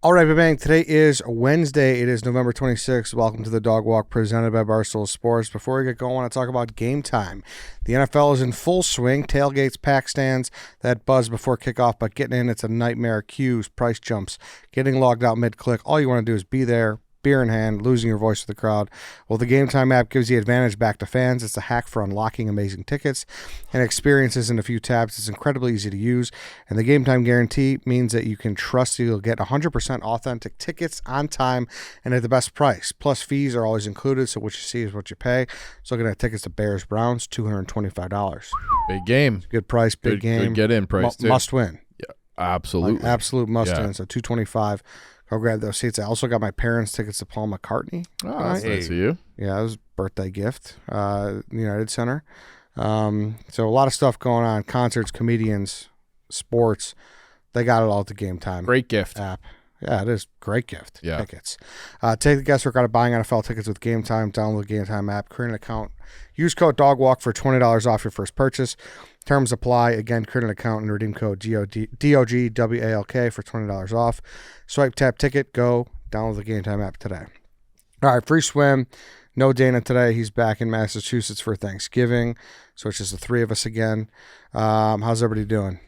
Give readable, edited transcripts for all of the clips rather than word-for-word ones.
All right, bang. Today is Wednesday. It is November 26th. Welcome to the Dog Walk presented by Barstool Sports. Before we get going, I want to talk about game time. The NFL is in full swing. Tailgates, pack stands, that buzz before kickoff, but getting in, it's a nightmare. Queues, price jumps, getting logged out mid-click. All you want to do is be there, beer in hand, losing your voice to the crowd. Well, the Game Time app gives you advantage back to fans. It's a hack for unlocking amazing tickets and experiences in a few taps. It's incredibly easy to use, and the Game Time guarantee means that you can trust you'll get 100% authentic tickets on time and at the best price. Plus, fees are always included, so what you see is what you pay. So looking at tickets to Bears-Browns, $225. Big game. Good price, big game. Good get-in price, too. Must win. Yeah, absolutely. Absolute must win, so $225. Go grab those seats. I also got my parents' tickets to Paul McCartney. Oh, that's nice of you. Yeah, it was a birthday gift. The United Center. So a lot of stuff going on. Concerts, comedians, sports. They got it all at the Game Time Great gift. app. Yeah, it is. Great gift. Yeah. Tickets. Take the guesswork out of buying NFL tickets with Game Time. Download the Game Time app. Create an account. Use code DOGWALK for $20 off your first purchase. Terms apply. Again, create an account and redeem code DOGWALK for $20 off. Swipe, tap, ticket, go. Download the Game Time app today. All right, free swim. No Dana today. He's back in Massachusetts for Thanksgiving. So it's just the three of us again. How's everybody doing?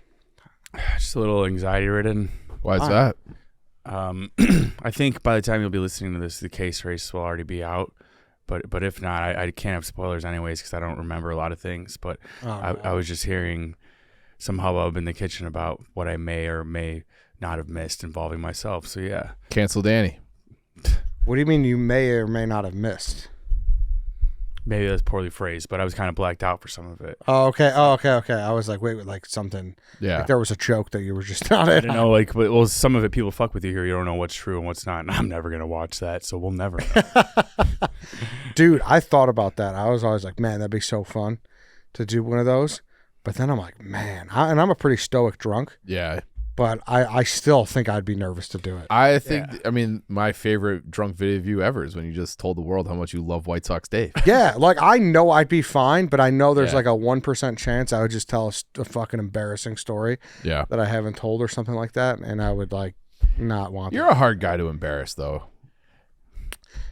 Just a little anxiety-ridden. Why is that? I think by the time you'll be listening to this, the case race will already be out. But if not, I can't have spoilers anyways because I don't remember a lot of things. But I was just hearing some hubbub in the kitchen about what I may or may not have missed involving myself. So, yeah. Cancel Danny. What do you mean you may or may not have missed? Maybe that's poorly phrased, but I was kind of blacked out for some of it. Oh, okay. I was like, wait, like something. Yeah. Like there was a joke that you were just not in. I don't know, like, well, some of it, people fuck with you here. You don't know what's true and what's not. And I'm never going to watch that, so we'll never know. Dude, I thought about that. I was always like, man, that'd be so fun to do one of those. But then I'm like, man, and I'm a pretty stoic drunk. Yeah. But I still think I'd be nervous to do it. I think, I mean, my favorite drunk video of you ever is when you just told the world how much you love White Sox Dave. Yeah, like I know I'd be fine, but I know there's like a 1% chance I would just tell a fucking embarrassing story that I haven't told or something like that, and I would like not want You're that. a hard guy to embarrass, though.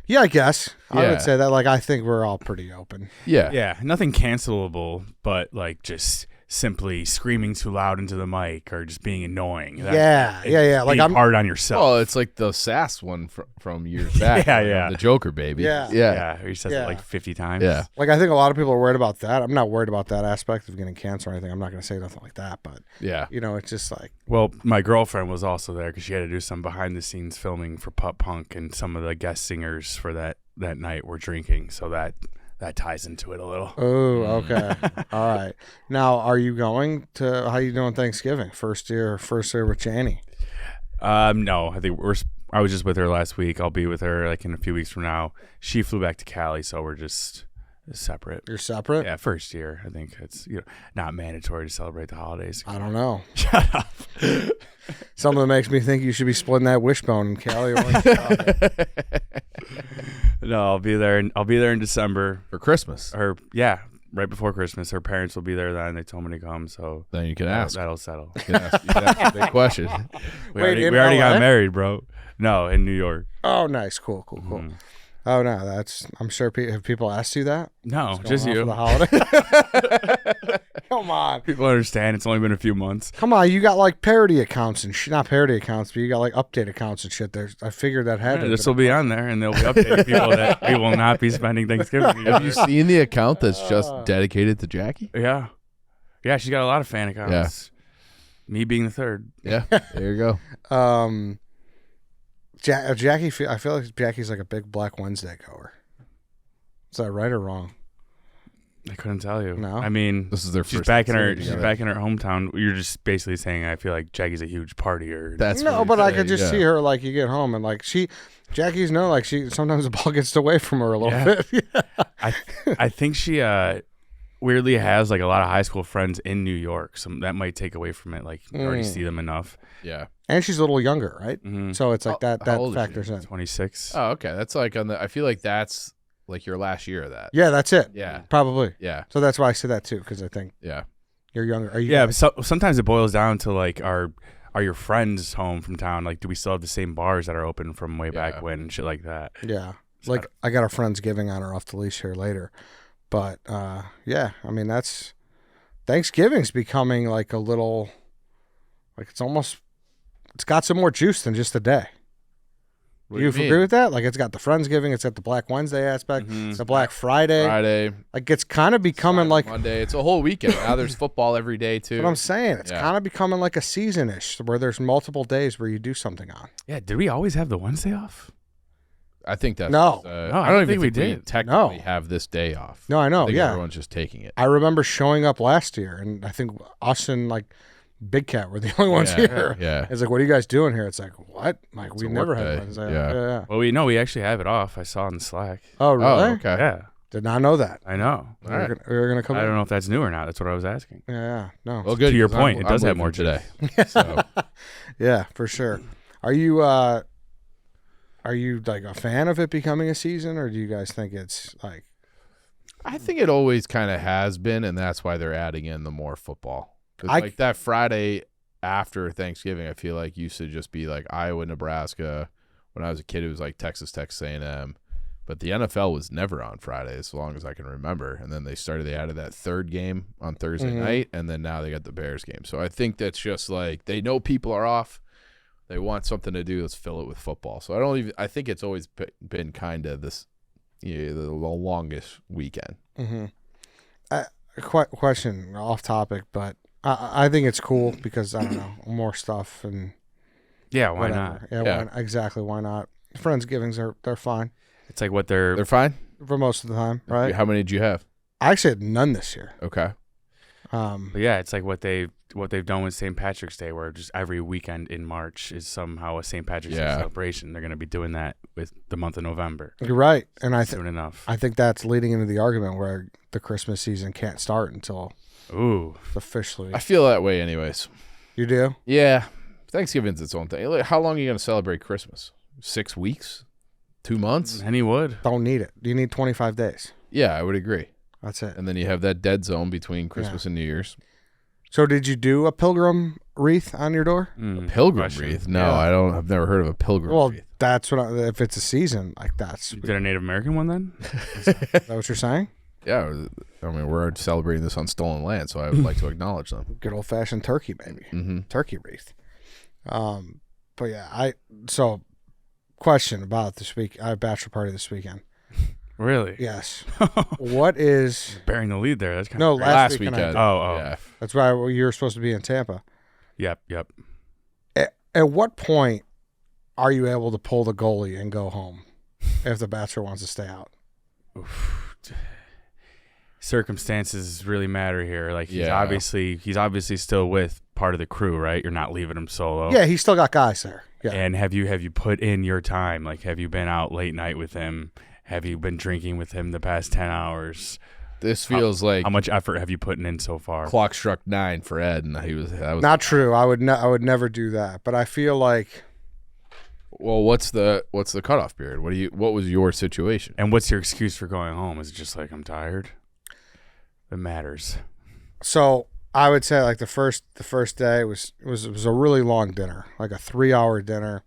Yeah, I guess. I Yeah. would say that. Like, I think we're all pretty open. Yeah. Yeah, nothing cancelable, but like just simply screaming too loud into the mic or just being annoying. Yeah. Like being I'm hard on yourself. Well, it's like the sass one from years back. Yeah. The Joker, baby. Yeah. Yeah, he says it like 50 times. Yeah. like I think a lot of people are worried about that. I'm not worried about that aspect of getting cancer or anything. I'm not going to say nothing like that, but Yeah. you know, it's just like Well, my girlfriend was also there because she had to do some behind-the-scenes filming for Pup Punk, and some of the guest singers for that night were drinking, so that ties into it a little. oh, okay. All right. Now, are you going to? How you doing Thanksgiving? First year with Janie. No, I think I was just with her last week. I'll be with her like in a few weeks from now. She flew back to Cali, so we're just separate. You're separate. Yeah, first year. I think it's not mandatory to celebrate the holidays. I don't know. Shut up. Something that makes me think you should be splitting that wishbone in Cali. Or in Chicago. No, I'll be there. I'll be there in December. For Christmas. Right before Christmas. Her parents will be there then. They told me to come, so Then you can ask. that'll settle. You can ask the big question. We Wait, in already LA? got married, bro. No, in New York. Oh, nice. Cool. Mhm. Oh no, I'm sure. Have people asked you that? No, What's just going on you. for the holiday. Come on. People understand. It's only been a few months. Come on, you got like parody accounts and not parody accounts, but you got like update accounts and shit. I figured that had to. This will be on there, and they'll be updating people that we will not be spending Thanksgiving Have you together. seen the account that's just dedicated to Jackie? Yeah, she's got a lot of fan accounts. Me being the third. Yeah. There you go. Jackie. I feel like Jackie's like a big Black Wednesday goer. Is that right or wrong? I couldn't tell you. No? I mean, This is their she's first back in her. Thanksgiving She's together. back in her hometown. You're just basically saying I feel like Jackie's a huge partier. That's No, what but you I say, could just yeah. see her like you get home and like Jackie's like she sometimes the ball gets away from her a little Yeah. bit. Yeah. I think she weirdly has like a lot of high school friends in New York, so that might take away from it. Like you already see them enough. Yeah. And she's a little younger, right? Mhm. So it's like that how old is she? factors in. 26. Oh, okay. That's like I feel like that's like your last year of that. Yeah, that's it. Yeah. Probably. Yeah. So that's why I said that too, because I think Yeah. you're younger. Are you? Yeah, but sometimes it boils down to like our are your friends home from town? Like, do we still have the same bars that are open from way back when and shit like that? Yeah. Like, I got a Friendsgiving on or off the leash here later. But, yeah, I mean, Thanksgiving's becoming like a little, like it's got some more juice than just a day. Do you agree with that? Like, it's got the Friendsgiving, it's got the Black Wednesday aspect, it's the Black Friday. Like, it's kind of becoming like Monday. It's a whole weekend. Now there's football every day too. What I'm saying, it's kind of becoming like a season-ish where there's multiple days where you do something on. Yeah, did we always have the Wednesday off? I think that's no. I don't even think we technically have this day off. No, I know. I think yeah, everyone's just taking it. I remember showing up last year, and I think us and like Big Cat were the only ones here. Yeah, it's like, what are you guys doing here? It's like, what? Like, it's we never had Wednesday. Yeah. Well, we actually have it off. I saw in Slack. Oh, really? Oh, okay. Yeah. Did not know that. I know. We were gonna come. I don't know if that's new or not. That's what I was asking. Yeah. No. Well, good. To your point, it does have more today. So. Yeah, for sure. Are you like a fan of it becoming a season, or do you guys think it's like? I think it always kind of has been, and that's why they're adding in the more football. Like that Friday after Thanksgiving, I feel like used to just be like Iowa, Nebraska. When I was a kid, it was like Texas A&M. But the NFL was never on Friday as long as I can remember. And then they added that third game on Thursday night, and then now they got the Bears game. So I think that's just like they know people are off. They want something to do. Let's fill it with football. So I think it's always been kind of this, the longest weekend. Question off topic, but I think it's cool because I don't know, more stuff and yeah, why whatever. not? Yeah. Exactly. Why not? Friendsgivings they're fine. It's like what they're fine for most of the time, right? How many did you have? I actually had none this year. Okay. But yeah, it's like what they've done with St. Patrick's Day, where just every weekend in March is somehow a St. Patrick's Day celebration. They're going to be doing that with the month of November. You're right, and soon enough. I think that's leading into the argument where the Christmas season can't start until it's officially. I feel that way, anyways. You do? Yeah. Thanksgiving's its own thing. Like, how long are you going to celebrate Christmas? 6 weeks? 2 months? And he would. Don't need it. You need 25 days. Yeah, I would agree. That's it. And then you have that dead zone between Christmas and New Year's. So did you do a pilgrim wreath on your door? A pilgrim wreath? No, I don't. I've never heard of a pilgrim wreath. That's what. If it's a season like that. You did a Native American one then? Is that what you're saying? Yeah, I mean we're celebrating this on stolen land, so I would like to acknowledge them. Good old fashioned turkey, baby. Turkey wreath. But yeah, question about this week. I have a bachelor party this weekend. Really? Yes. What is bearing the lead there? That's kind of last weekend. Yeah. That's why you're supposed to be in Tampa. Yep. At what point are you able to pull the goalie and go home if the bachelor wants to stay out? Circumstances really matter here. Like he's obviously still with part of the crew, right? You're not leaving him solo. Yeah, he's still got guys there. Yeah. And have you put in your time? Like, have you been out late night with him? Have you been drinking with him the past 10 hours? This feels like how much effort have you put in so far? Clock struck 9 for Ed, and that was not true. I would never do that. But I feel like. Well, what's the cutoff period? What was your situation? And what's your excuse for going home? Is it just like I'm tired? It matters. So I would say like the first day was a really long dinner, like a 3-hour dinner,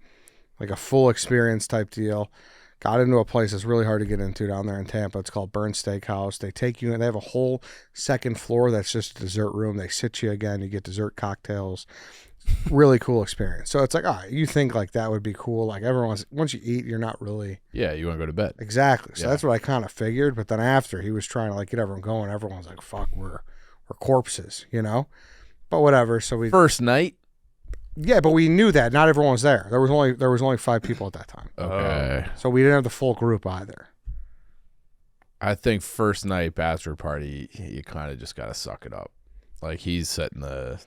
like a full experience type deal. Got into a place that's really hard to get into down there in Tampa. It's called Burn Steakhouse. They take you in. They have a whole second floor that's just a dessert room. They sit you again. You get dessert cocktails. Really cool experience. So it's like, all right, you think like that would be cool. Like once you eat, you're not really. Yeah, you want to go to bed. Exactly. So that's what I kind of figured. But then after he was trying to like get everyone going, everyone's like, fuck, we're corpses, you know? But whatever. So first night? Yeah, but we knew that not everyone was there. There was only 5 people at that time. Okay. So we didn't have the full group either. I think first night bachelor party, you kind of just got to suck it up. Like he's setting the.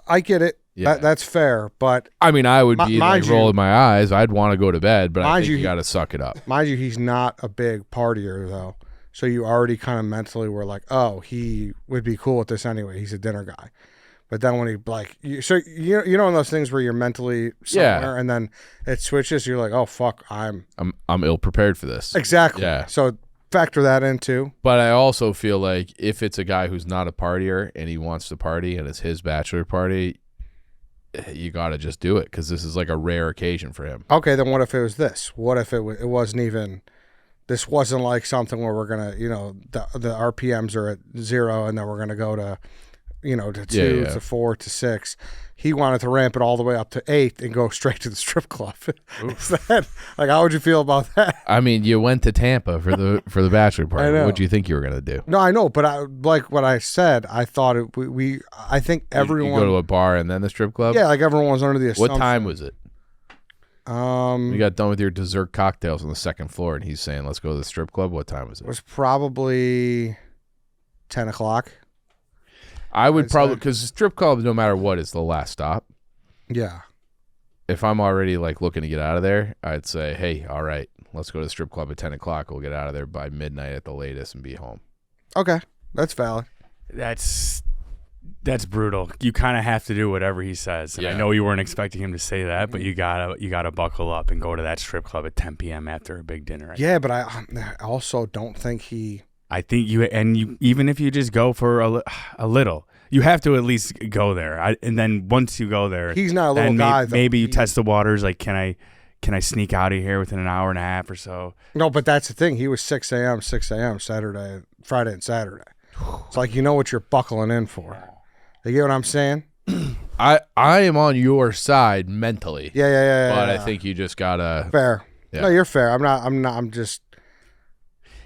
I get it. Yeah. That's fair, but I mean, I would be like rolling my eyes. I'd want to go to bed, but I think you got to suck it up. Mind you, he's not a big partier though, so you already kind of mentally were like, oh, he would be cool with this anyway. He's a dinner guy. But then when he you know in those things where you're mentally somewhere and then it switches, you're like, oh fuck, I'm ill prepared for this. Exactly. Yeah. So factor that in too. But I also feel like if it's a guy who's not a partier and he wants to party and it's his bachelor party, you got to just do it because this is like a rare occasion for him. Okay, then what if it was this? What if it wasn't even? This wasn't like something where we're gonna, the RPMs are at 0, and then we're gonna go to, to 2 to 4 to 6. He wanted to ramp it all the way up to 8 and go straight to the strip club. Is that, like, how would you feel about that? I mean, you went to Tampa for the bachelor party. What do you think you were gonna do? No, I know, but like what I said, I thought I think everyone you go to a bar and then the strip club. Yeah, like everyone was under the assumption. What time was it? You got done with your dessert cocktails on the second floor, and he's saying, "Let's go to the strip club." What time was it? It was probably 10 o'clock. I would probably, because the strip club, no matter what, is the last stop. Yeah. If I'm already like looking to get out of there, I'd say, "Hey, all right, let's go to the strip club at 10 o'clock. We'll get out of there by midnight at the latest and be home." Okay, that's valid. That's brutal. You kind of have to do whatever he says. And I know you weren't expecting him to say that, but you gotta buckle up and go to that strip club at 10 p.m. after a big dinner. Yeah, but I also don't think he. I think you even if you just go for a little, you have to at least go there. And then once you go there, he's not a little guy. Maybe you test the waters. Like, can I sneak out of here within an hour and a half or so? No, but that's the thing. He was 6 a.m. Friday and Saturday. It's like, what you're buckling in for. You get what I'm saying? I am on your side mentally. Yeah. But I think you just gotta. Fair. Yeah. No, you're fair. I'm just.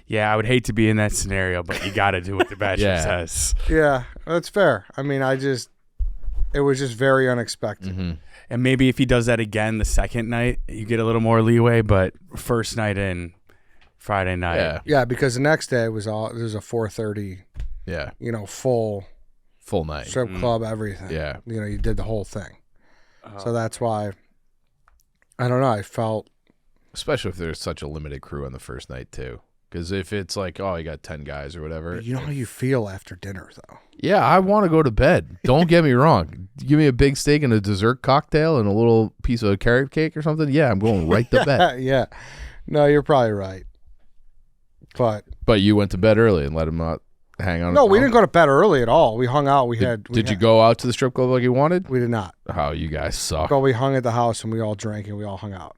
Yeah, I would hate to be in that scenario, but you got to do what the Bachelor says. Yeah, that's fair. I mean, it was just very unexpected. Mm-hmm. And maybe if he does that again the second night, you get a little more leeway. But first night in, Friday night. Yeah, because the next day it was a 4:30. Yeah. Full night. Strip club, everything. Yeah. You did the whole thing. So that's why. I don't know. I felt. Especially if there's such a limited crew on the first night too. Because if it's like, you got 10 guys or whatever. You know how you feel after dinner, though. Yeah, I want to go to bed. Don't get me wrong. Give me a big steak and a dessert cocktail and a little piece of carrot cake or something. Yeah, I'm going right to bed. Yeah. No, you're probably right. But you went to bed early and let him not hang on. No, we didn't go to bed early at all. We hung out. Did you go out to the strip club like you wanted? We did not. Oh, you guys suck. But we hung at the house and we all drank and we all hung out.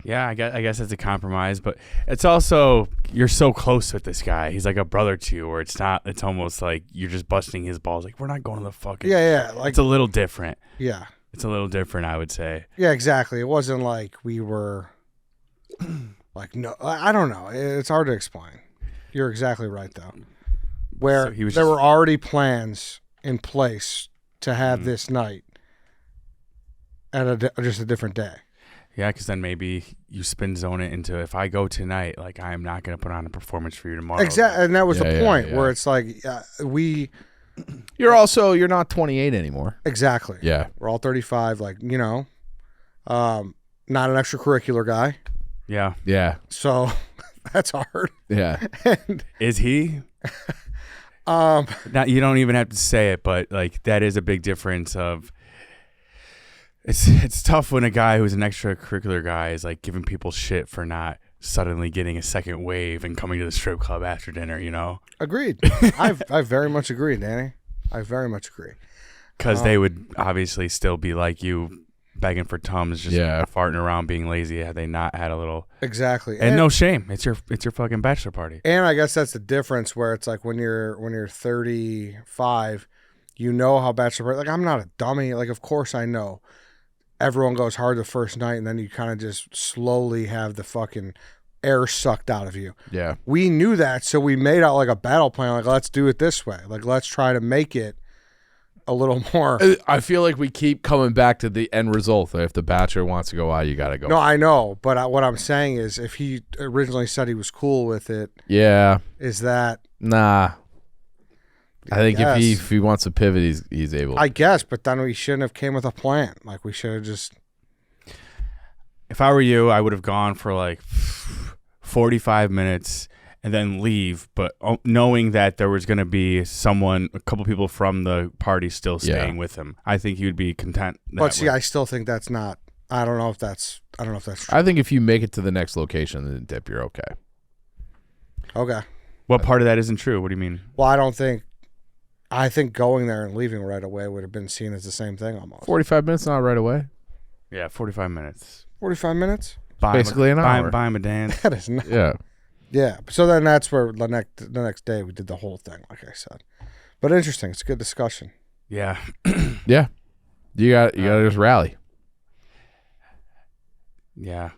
Yeah, I guess it's a compromise, but it's also, you're so close with this guy. He's like a brother to you, where it's almost like you're just busting his balls. Like, we're not going to the fucking. Yeah. Like, it's a little different. Yeah. It's a little different, I would say. Yeah, exactly. It wasn't like we were like, no, I don't know. It's hard to explain. You're exactly right, though. Where there were already plans in place to have this night at just a different day. Yeah, because then maybe you spin zone it into, if I go tonight, like, I am not going to put on a performance for you tomorrow. Exactly, and that was the point where it's like You're not 28 anymore. Exactly. Yeah. We're all 35. Like, not an extracurricular guy. Yeah. Yeah. So that's hard. Yeah. Is he? Now, you don't even have to say it, but like, that is a big difference of. It's tough when a guy who's an extracurricular guy is like giving people shit for not suddenly getting a second wave and coming to the strip club after dinner, Agreed. I very much agree, Danny. I very much agree. Because they would obviously still be like you, begging for Tums, just farting around, being lazy had they not had a little. Exactly. And no shame. It's your fucking bachelor party. And I guess that's the difference where it's like when you're 35, how bachelor party. Like, I'm not a dummy. Like, of course I know. Everyone goes hard the first night, and then you kind of just slowly have the fucking air sucked out of you. Yeah. We knew that, so we made out like a battle plan. Like, let's do it this way. Like, let's try to make it a little more. I feel like we keep coming back to the end result. If the Bachelor wants to go out, you got to go. No, I know. But what I'm saying is, if he originally said he was cool with it, is that. Nah. I think if he wants to pivot, he's able. I guess, but then we shouldn't have came with a plan. Like, we should have just. If I were you, I would have gone for like 45 minutes and then leave, but knowing that there was going to be a couple people from the party still staying with him, I think he would be content. But see, I still think that's not. I don't know if that's true. I think if you make it to the next location and then dip, you're okay. Okay. What part of that isn't true? What do you mean? Well, I don't think. I think going there and leaving right away would have been seen as the same thing almost. 45 minutes, not right away. Yeah, 45 minutes. 45 minutes? Basically an hour. Buy him a dance. That is not. Yeah. Yeah. So then that's where the next day we did the whole thing, like I said. But interesting. It's a good discussion. Yeah. Yeah. You got to just rally. Yeah.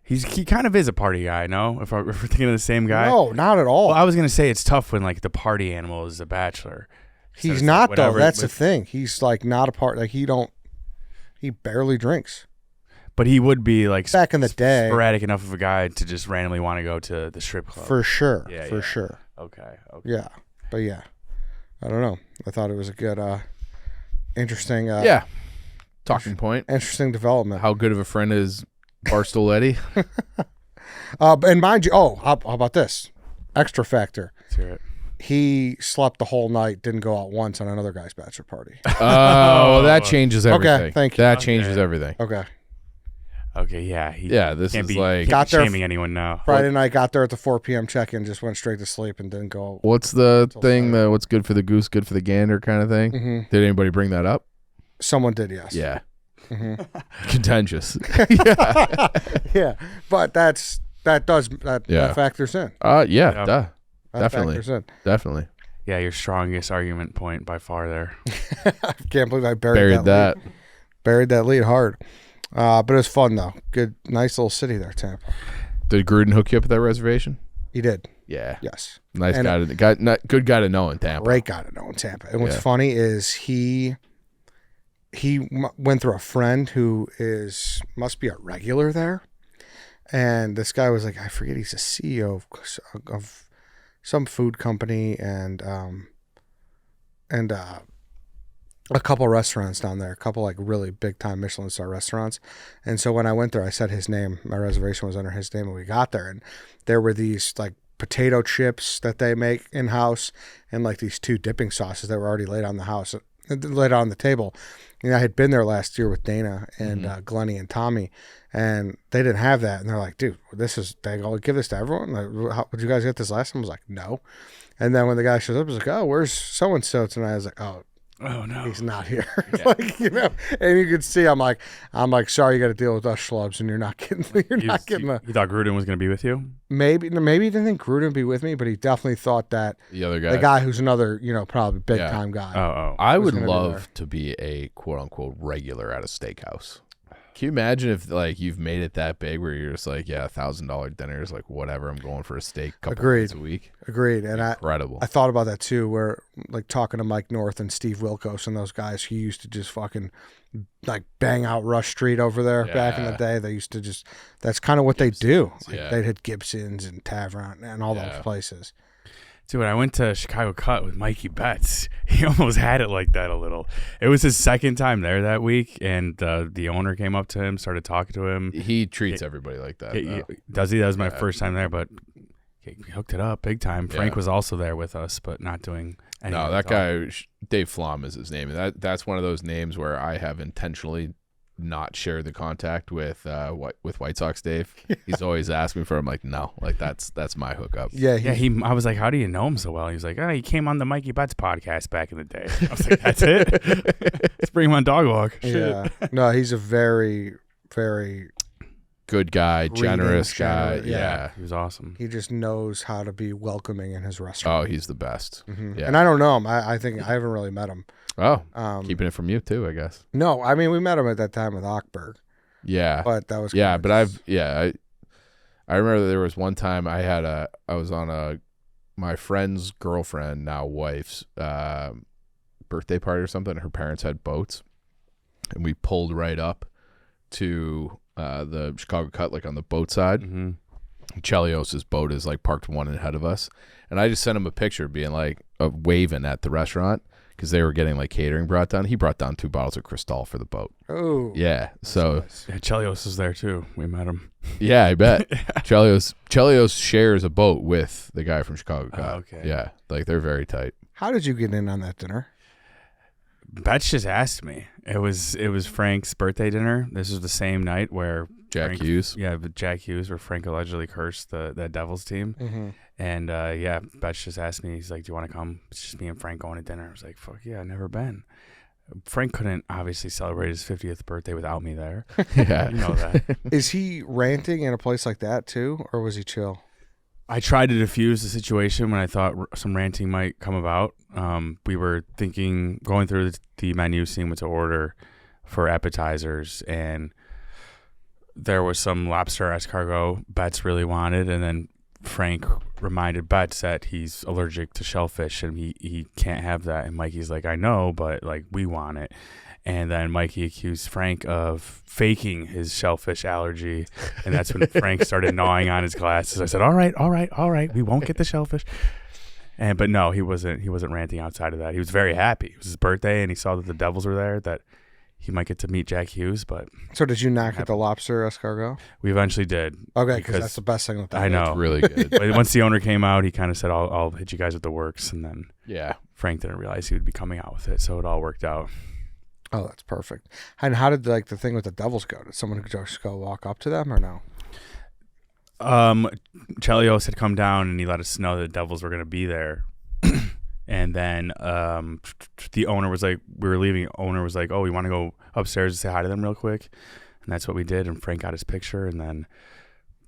He kind of is a party guy, no? If we're thinking of the same guy. No, not at all. Well, I was gonna say it's tough when like the party animal is the Bachelor. He's not though. That's the thing. He's like not a part. Like he barely drinks. But he would be like back in the day, sporadic enough of a guy to just randomly want to go to the strip club. For sure. Yeah, for sure. Okay. Yeah, but yeah, I don't know. I thought it was a good, interesting. Talking point. Interesting development. How good of a friend is Barstool Eddie? And mind you, how about this? Extra factor. Let's hear it. He slept the whole night, didn't go out once on another guy's bachelor party. Oh, that changes everything. Okay, thank you. That changes everything. Okay. Okay, yeah. This can't is be, like... Can't be shaming anyone now. Friday night, got there at the 4 p.m. check-in, just went straight to sleep and didn't go. What's the thing, what's good for the goose, good for the gander kind of thing? Mm-hmm. Did anybody bring that up? Someone did, yes. Yeah. Mm-hmm. Contentious. Yeah, but that factors in. Duh. That Definitely. factors in. Definitely. Yeah, your strongest argument point by far there. I can't believe I buried that. Lead. Buried that lead hard. But it was fun though. Good, nice little city there, Tampa. Did Gruden hook you up at that reservation? He did. Yeah. Yes. Nice guy. Good guy to know in Tampa. Great guy to know in Tampa. And what's funny is he went through a friend who must be a regular there, and this guy was like, I forget, he's a CEO of some food company and a couple restaurants down there, a couple like really big time Michelin star restaurants. And so when I went there, I said his name, my reservation was under his name, and we got there, and there were these like potato chips that they make in house and like these 2 dipping sauces that were already laid on the table. And I had been there last year with Dana and Glennie and Tommy, and they didn't have that. And they're like, dude, they go, give this to everyone? Like, would you guys get this last time? I was like, no. And then when the guy shows up, I was like, oh, where's so-and-so tonight? I was like, oh no, he's not here. Yeah. Like, and you could see, I'm like, sorry, you got to deal with us schlubs, and you're not getting You thought Gruden was going to be with you? Maybe he didn't think Gruden would be with me, but he definitely thought that the guy who's another, probably big time guy. I would love to be a quote unquote regular at a steakhouse. Can you imagine if like you've made it that big where you're just like, $1,000 dinners, like whatever, I'm going for a steak a couple nights a week. Agreed. And incredible. I thought about that too, where like talking to Mike North and Steve Wilkos and those guys who used to just fucking like bang out Rush Street over there back in the day. They used to that's kind of what they do. Like they'd hit Gibson's and Tavern and all those places. Dude, when I went to Chicago Cut with Mikey Betts, he almost had it like that a little. It was his second time there that week, and the owner came up to him, started talking to him. He treats everybody like that. Does he? That was my first time there, but he hooked it up big time. Frank was also there with us, but not doing anything. No, that guy, Dave Flom is his name. That's one of those names where I have intentionally not share the contact with White Sox Dave. He's always asking me for. I'm like, no, like that's my hookup. I was like, how do you know him so well? He was like, he came on the Mikey Betts podcast back in the day. I was like, that's it. Let's bring him on Dog Walk. Yeah, no, he's a very, very good guy, generous guy. Yeah, he was awesome. He just knows how to be welcoming in his restaurant. Oh, he's the best. Mm-hmm. Yeah. And I don't know him. I think I haven't really met him. Oh, keeping it from you too, I guess. No, I mean we met him at that time with Ockberg. Yeah, but that was but I remember there was one time I was on my friend's girlfriend, now wife's birthday party or something. Her parents had boats, and we pulled right up to the Chicago Cut, like on the boat side. Mm-hmm. Chelios's boat is like parked one ahead of us, and I just sent him a picture being like waving at the restaurant because they were getting like catering brought down. He brought down 2 bottles of Cristal for the boat. Oh, yeah. So nice. Chelios was there too. We met him. Yeah, I bet. Chelios shares a boat with the guy from Chicago Cut. Okay. Yeah, like they're very tight. How did you get in on that dinner? Betts just asked me. It was Frank's birthday dinner. This was the same night where Jack Hughes. Yeah, but Jack Hughes, where Frank allegedly cursed that Devils team. Mm-hmm. And yeah, Betch just asked me. He's like, "Do you want to come? It's just me and Frank going to dinner." I was like, "Fuck yeah, I've never been." Frank couldn't obviously celebrate his 50th birthday without me there. Yeah, you know that. Is he ranting in a place like that too, or was he chill? I tried to diffuse the situation when I thought some ranting might come about. We were going through the menu, seeing what to order for appetizers, and there was some lobster escargot Betts really wanted, and then Frank reminded Betts that he's allergic to shellfish and he can't have that. And Mikey's like, I know, but like we want it. And then Mikey accused Frank of faking his shellfish allergy. And that's when Frank started gnawing on his glasses. I said, all right. We won't get the shellfish. But no, he wasn't ranting outside of that. He was very happy. It was his birthday and he saw that the Devils were there, that he might get to meet Jack Hughes. But so did you not get the lobster escargot? We eventually did. Okay, because that's the best thing. I know. It's really good. But once the owner came out, he kind of said, I'll hit you guys with the works. And then yeah, Frank didn't realize he would be coming out with it. So it all worked out. Oh, that's perfect. And how did the thing with the Devils go? Did someone just go walk up to them or no? Chelios had come down and he let us know that the Devils were going to be there. And then the owner was like, we were leaving. Owner was like, oh, we want to go upstairs and say hi to them real quick. And that's what we did. And Frank got his picture and then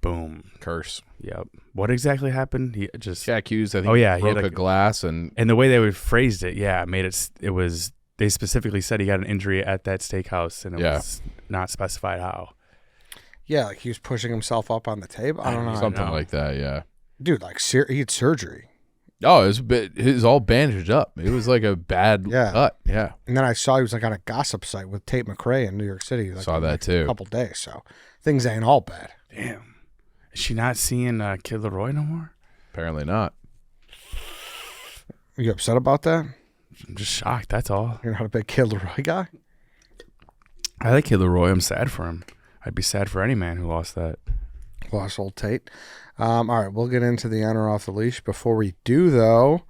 boom. Curse. Yep. What exactly happened? He just Jack Hughes, I think, he broke had a glass. And the way they would phrased it, made it was, they specifically said he got an injury at that steakhouse and it was not specified how. Yeah, like he was pushing himself up on the table. I don't know. Something like that, yeah. Dude, like he had surgery. Oh, it was all bandaged up. It was like a bad cut. Yeah. And then I saw he was like on a gossip site with Tate McRae in New York City. Like, saw that too. A couple days. So things ain't all bad. Damn. Is she not seeing Kid Leroy no more? Apparently not. Are you upset about that? I'm just shocked. That's all. You're not a big Kid Leroy guy? I like Kid Leroy. I'm sad for him. I'd be sad for any man who lost that. Lost old Tate. All right, we'll get into the on or off the leash. Before we do, though,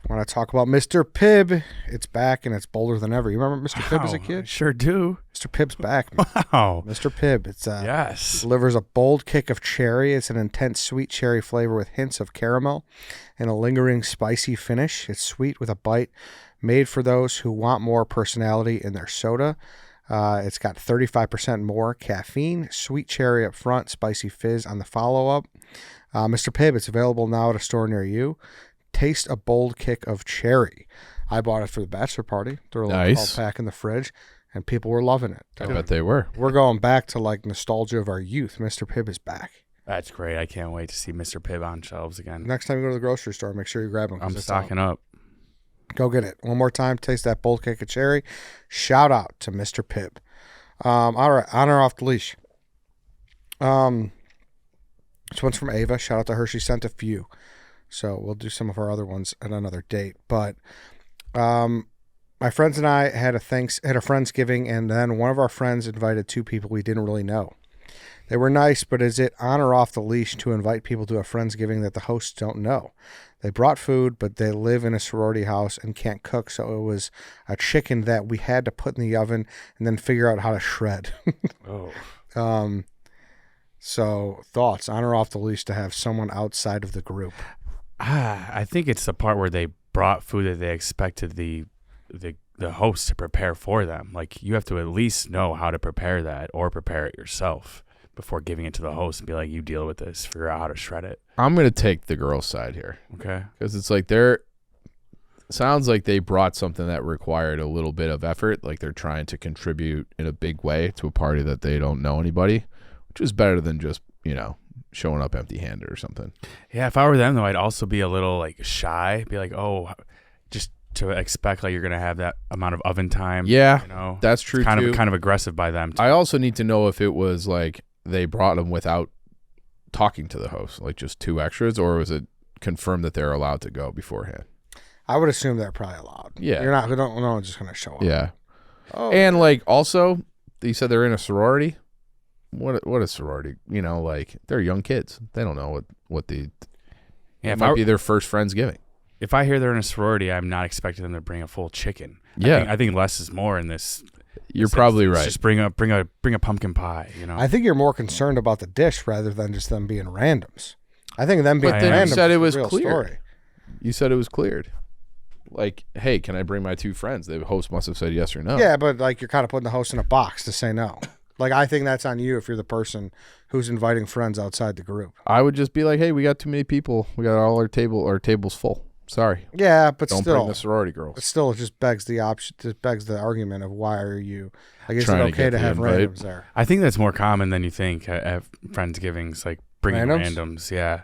I want to talk about Mr. Pibb. It's back, and it's bolder than ever. You remember Mr. Pibb as a kid? I sure do. Mr. Pibb's back, man. Wow. Mr. Pibb. It's yes. Delivers a bold kick of cherry. It's an intense sweet cherry flavor with hints of caramel and a lingering spicy finish. It's sweet with a bite, made for those who want more personality in their soda. It's got 35% more caffeine, sweet cherry up front, spicy fizz on the follow-up. Mr. Pibb, it's available now at a store near you. Taste a bold kick of cherry. I bought it for the bachelor party. Threw a little 12-pack in the fridge, and people were loving it. I bet they were. We're going back to like nostalgia of our youth. Mr. Pibb is back. That's great. I can't wait to see Mr. Pibb on shelves again. Next time you go to the grocery store, make sure you grab them. I'm stocking up. Go get it. One more time, taste that bold kick of cherry. Shout out to Mr. Pibb. All right, on or off the leash. This one's from Ava. Shout out to her. She sent a few. So we'll do some of our other ones at another date. But my friends and I had a Friendsgiving, and then one of our friends invited two people we didn't really know. They were nice, but is it on or off the leash to invite people to a Friendsgiving that the hosts don't know? They brought food, but they live in a sorority house and can't cook, so it was a chicken that we had to put in the oven and then figure out how to shred. Oh. So thoughts, on or off the leash to have someone outside of the group? I think it's the part where they brought food that they expected the host to prepare for them. Like, you have to at least know how to prepare that or prepare it yourself before giving it to the host and be like, you deal with this, figure out how to shred it. I'm going to take the girl's side here. Okay. Because it's like sounds like they brought something that required a little bit of effort. Like they're trying to contribute in a big way to a party that they don't know anybody, which is better than just, showing up empty-handed or something. Yeah, if I were them, though, I'd also be a little, like, shy. Be like, oh, just to expect, like, you're going to have that amount of oven time. Yeah, that's true, kind too. Kind of aggressive by them, too. I also need to know if it was, like, they brought them without talking to the host, like just two extras, or was it confirmed that they're allowed to go beforehand? I would assume they're probably allowed. Yeah. No one's just going to show up. Yeah. Oh. And, like, also, you said they're in a sorority. What a sorority, like they're young kids. They don't know what it might be their first Friendsgiving. If I hear they're in a sorority, I'm not expecting them to bring a full chicken. Yeah. I think less is more in this. You're probably right. Just bring a pumpkin pie, I think you're more concerned about the dish rather than just them being randoms. I think them being But then random you said it is was a real cleared. story. You said it was cleared. Like, hey, can I bring my 2 friends? The host must have said yes or no. Yeah, but like you're kind of putting the host in a box to say no. Like I think that's on you if you're the person who's inviting friends outside the group. I would just be like, hey, we got too many people. We got all our tables full. Sorry. Yeah, but Don't still, bring the sorority girls. it still just begs the option. Just begs the argument of why are you? Like, is it Trying to okay get to the have invite. randoms there? I think that's more common than you think at Friendsgivings, like bringing Randoms? randoms. Yeah.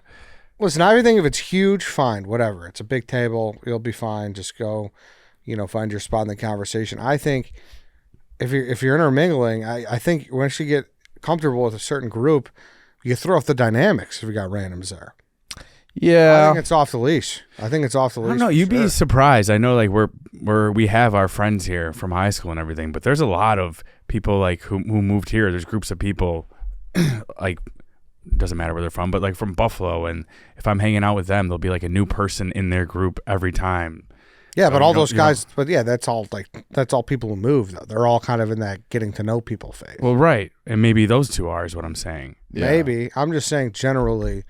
Listen, I think if it's huge, fine, whatever. It's a big table, you'll be fine. Just go, find your spot in the conversation. I think if you're intermingling, I think once you get comfortable with a certain group, you throw off the dynamics if you got randoms there. I Yeah. think it's off the leash. I don't know. You'd for sure. be surprised. I know, like we have our friends here from high school and everything, but there's a lot of people like who moved here. There's groups of people, like doesn't matter where they're from, but like from Buffalo. And if I'm hanging out with them, there'll be like a new person in their group every time. Yeah, So but you all don't- those you don't- guys. But yeah, that's all people who move though. They're all kind of in that getting to know people phase. Well, right, and maybe those two are is what I'm saying. Yeah. Maybe I'm just saying generally.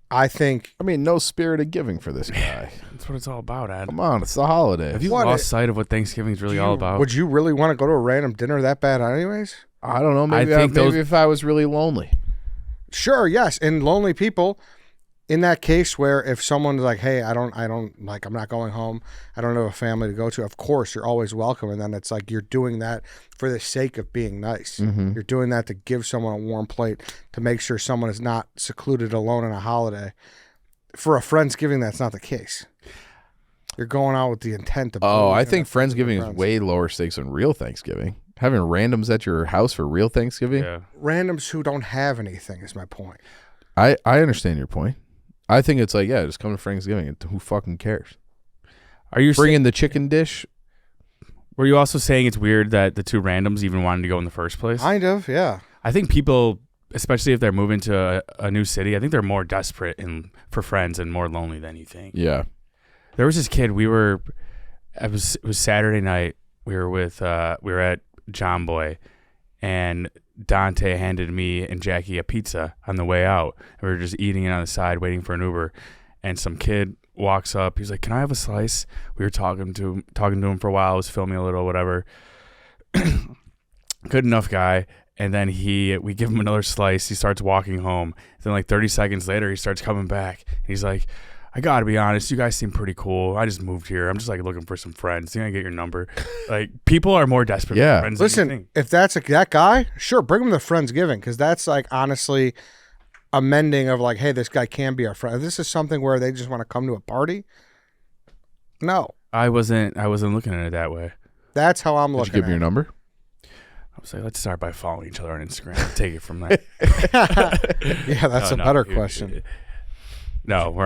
I think I mean, no spirit of giving for this guy. That's what it's all about, Ad. Come on, it's the holidays. Have you What lost sight of what Thanksgiving is really all about? Would you really want to go to a random dinner that bad, anyways? I don't know. Maybe, I think maybe those- if I was really lonely. Sure, yes. And lonely people, in that case where if someone's like, hey, I don't like, I'm not going home, I don't have a family to go to, of course you're always welcome. And then it's like you're doing that for the sake of being nice. Mm-hmm. You're doing that to give someone a warm plate, to make sure someone is not secluded alone on a holiday. For a Friendsgiving, that's not the case. You're going out with the intent of. Oh, I being think with Friendsgiving is friends. way lower stakes than real Thanksgiving. Having randoms at your house for real Thanksgiving? Yeah. Randoms who don't have anything is my point. I understand your point. I think it's like, yeah, just come to Friendsgiving. And who fucking cares? Are you Bring in the chicken dish. Were you also saying it's weird that the 2 randoms even wanted to go in the first place? Kind of, yeah. I think people, especially if they're moving to a new city, I think they're more desperate for friends and more lonely than you think. Yeah. There was this kid. It was Saturday night. We were at John Boy, and Dante handed me and Jackie a pizza on the way out. We were just eating it on the side, waiting for an Uber, and some kid walks up. He's like, "Can I have a slice?" We were talking to him for a while. I was filming a little, whatever. Good enough guy. And then we give him another slice. He starts walking home. Then like 30 seconds later, he starts coming back. And he's like, I got to be honest, you guys seem pretty cool. I just moved here. I'm just like looking for some friends. Think I get your number? Like, people are more desperate Yeah. for friends than you Listen, think. if that's that guy, sure, bring him to Friendsgiving, because that's like honestly a mending of like, hey, this guy can be our friend. If this is something where they just want to come to a party, no, I wasn't looking at it that way. that's how I'm Did you looking give at me your it. number? I was like, let's start by following each other on Instagram. Take it from there. Yeah, that's a better question. No, we're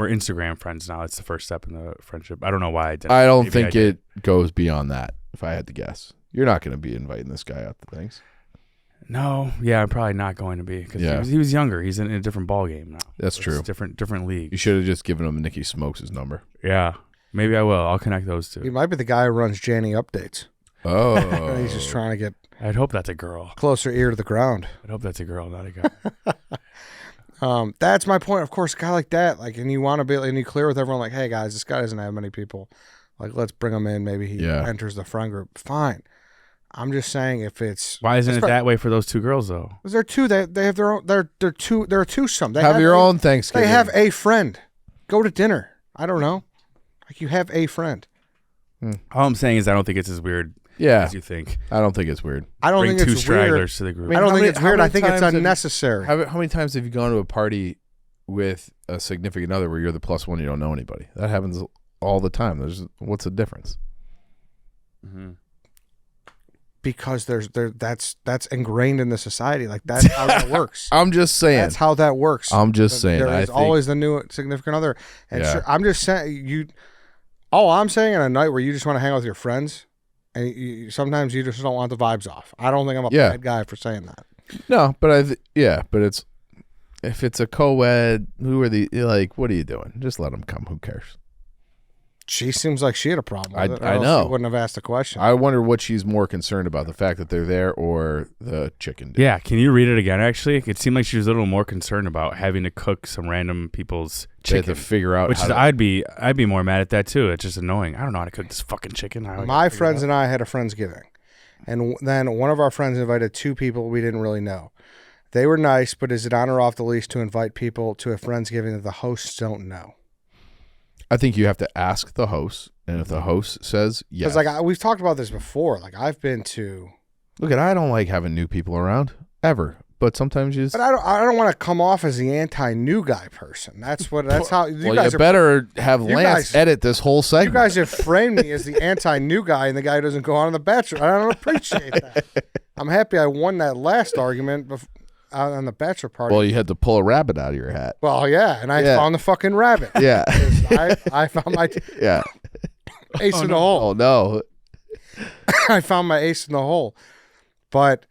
Instagram friends now. It's the first step in the friendship. I don't know why I did. I don't Maybe think I did. it goes beyond that, if I had to guess. You're not going to be inviting this guy out to things. No, yeah, I'm probably not going to be because Yeah. he was younger. He's in a different ball game now. That's It's true. different league. You should have just given him Nikki Smokes' number. Yeah, maybe I will. I'll connect those He two. might be the guy who runs Janny updates. Oh. He's just trying to get I'd hope that's a girl. closer ear to the ground. I'd hope that's a girl, not a guy. That's my point. Of course, a guy like that, like, and you want to be, and you clear with everyone, like, hey guys, this guy doesn't have many people. Like, let's bring him in. Maybe he Yeah. enters the friend group. Fine. I'm just saying, if it's Why isn't As it far- that way for those 2 girls though? because they're two, they have their own. They're a twosome. They Have your a- own Thanksgiving. They have a friend. Go to dinner. I don't know. Like, you have a friend. All I'm saying is I don't think it's as weird Yeah. as you think. I don't think it's weird. I don't Bring think 2 it's weird. stragglers to the group. mean, I don't how think many- it's how weird. I many think it's times have you- unnecessary. How many times have you gone to a party with a significant other where you're the plus one, you don't know anybody? That happens all the time. What's the difference? Mm-hmm. Because that's ingrained in the society. Like, that's how that works. I'm just saying. That's how that works. I'm just saying. There I is think, always the new significant other. And Yeah. sure, I'm just saying, all I'm saying, on a night where you just want to hang out with your friends, and sometimes you just don't want the vibes off. I don't think I'm a Yeah. bad guy for saying that. no, but but it's if it's a co-ed, who are the like? What are you doing? Just let them come. Who cares? She seems like she had a problem with it. I know. She wouldn't have asked the question. I wonder what she's more concerned about, the fact that they're there or the chicken dip. Yeah, can you read it again, actually? It seemed like she was a little more concerned about having to cook some random people's chicken. They have to figure out which is, I'd be more mad at that, too. It's just annoying. I don't know how to cook this fucking chicken. My friends and I had a Friendsgiving. And then one of our friends invited 2 people we didn't really know. They were nice, but is it on or off the leash to invite people to a Friendsgiving that the hosts don't know? I think you have to ask the host, and if the host says yes. Because we've talked about this before. Like I've been to. Look, I don't like having new people around ever, but sometimes you just. But I don't want to come off as the anti-new guy person. That's how you guys you better have Lance edit this whole segment. You guys have framed me as the anti-new guy and the guy who doesn't go on The Bachelor. I don't appreciate that. I'm happy I won that last argument on the Bachelor party. Well, you had to pull a rabbit out of your hat. Well, yeah, and I found the fucking rabbit. Yeah. I found my ace in the hole. Oh, no. I found my ace in the hole. But,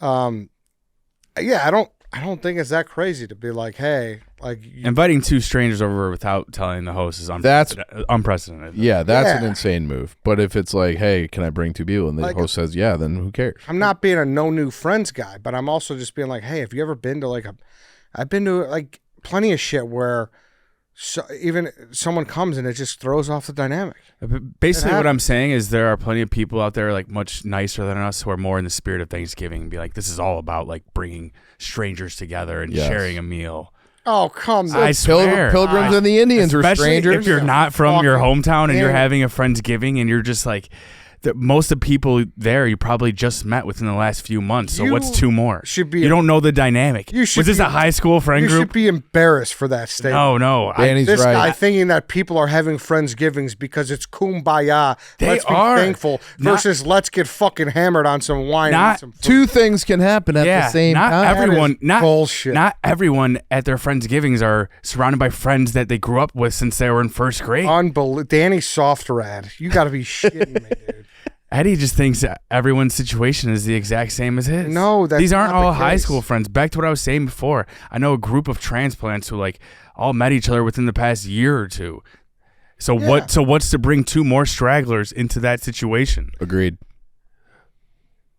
yeah, I don't think it's that crazy to be like, hey, inviting 2 strangers over without telling the host is unprecedented. Yeah, that's an insane move. But if it's like, hey, can I bring 2 people? And the host says, yeah, then who cares? I'm not being a no new friends guy, but I'm also just being like, hey, have you ever been to I've been to plenty of shit where even someone comes and it just throws off the dynamic. Basically, what I'm saying is there are plenty of people out there much nicer than us who are more in the spirit of Thanksgiving and be like, this is all about bringing strangers together and sharing a meal. Oh, come on. I swear. Pilgrims and the Indians were strangers. If you're not from your hometown and you're having a Friendsgiving and you're just most of the people there you probably just met within the last few months. So what's 2 more? You don't know the dynamic. Was this a high school friend group? You should be embarrassed for that statement. No. Danny's this right. guy thinking that people are having Friendsgivings because it's kumbaya. Let's be thankful versus let's get fucking hammered on some wine. And some food. 2 things can happen at the same time. Bullshit. Not everyone at their Friendsgivings are surrounded by friends that they grew up with since they were in 1st grade. Unbelievable. Danny's soft rad. You got to be shitting me, dude. Eddie just thinks that everyone's situation is the exact same as his. No, these aren't all high school friends. Back to what I was saying before. I know a group of transplants who all met each other within the past year or 2. So what's to bring 2 more stragglers into that situation? Agreed.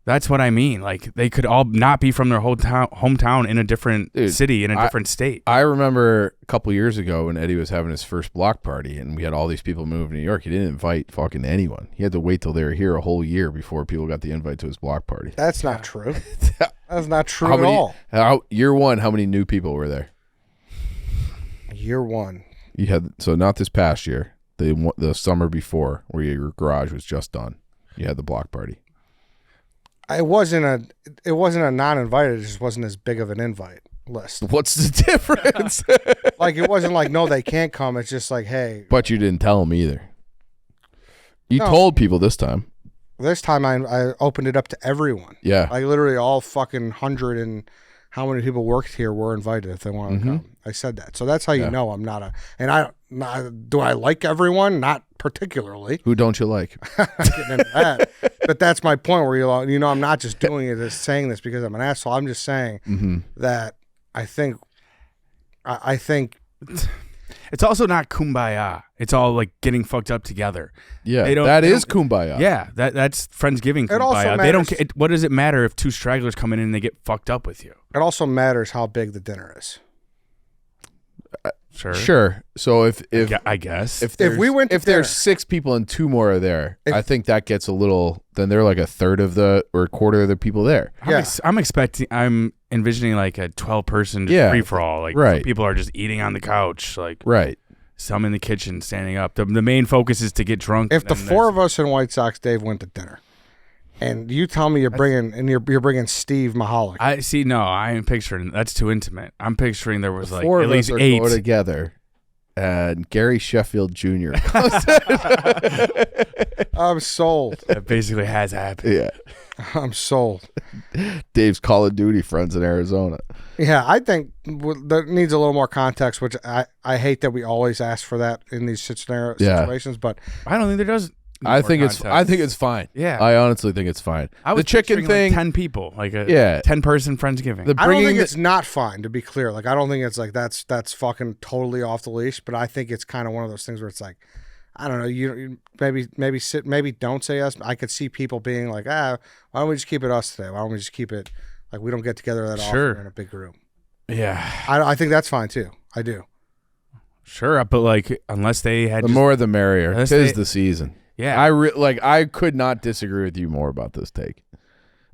That's what I mean. They could all not be from their hometown in a different city, in a different state. I remember a couple years ago when Eddie was having his first block party and we had all these people move to New York. He didn't invite fucking anyone. He had to wait till they were here a whole year before people got the invite to his block party. That's not true. That's not true at all. Year 1, how many new people were there? Year 1. You had not this past year, the summer before where your garage was just done. You had the block party. It wasn't a non-invited. It just wasn't as big of an invite list. What's the difference? It wasn't no, they can't come. It's just hey. But you didn't tell them either. You told people this time. This time I opened it up to everyone. Yeah. Literally all fucking 100 and how many people worked here were invited if they wanted to come. I said that. So that's how you know I'm not do I like everyone? Not particularly. Who don't you like? I'm getting into that. But that's my point where I'm not just doing it, just saying this because I'm an asshole. I'm just saying that I think it's also not kumbaya. It's all getting fucked up together. Yeah, that is kumbaya. Yeah, that's Friendsgiving kumbaya. It also they don't. What does it matter if 2 stragglers come in and they get fucked up with you? It also matters how big the dinner is. Sure. So if I guess if there's 6 people and 2 more are there, I think that gets a little. Then they're a third of or a quarter of the people there. I'm envisioning a 12-person free for all. Right. Some people are just eating on the couch. Right. Some in the kitchen standing up. The main focus is to get drunk. If the 4 of us in White Sox, Dave, went to dinner, and you tell me you're bringing Steve Mahalik. I see. No, I ain't picturing. That's too intimate. I'm picturing there was 4 at of least us are 8 going together, and Gary Sheffield Jr. I'm sold. That basically has happened. Yeah, I'm sold. Dave's Call of Duty friends in Arizona. Yeah, I think that needs a little more context, which I hate that we always ask for that in these situations. But I don't think there does. I think it's fine. Yeah, I honestly think it's fine. The chicken thing, 10 people, 10-person Friendsgiving. I don't think it's not fine. To be clear, I don't think it's that's fucking totally off the leash. But I think it's kind of one of those things where it's I don't know. You maybe don't say us. I could see people being like, why don't we just keep it us today? Why don't we just keep it like we don't get together that often in a big group? Yeah, I think that's fine too. I do. Sure, but like unless they had the more the merrier. 'Tis the season. Yeah, I could not disagree with you more about this take.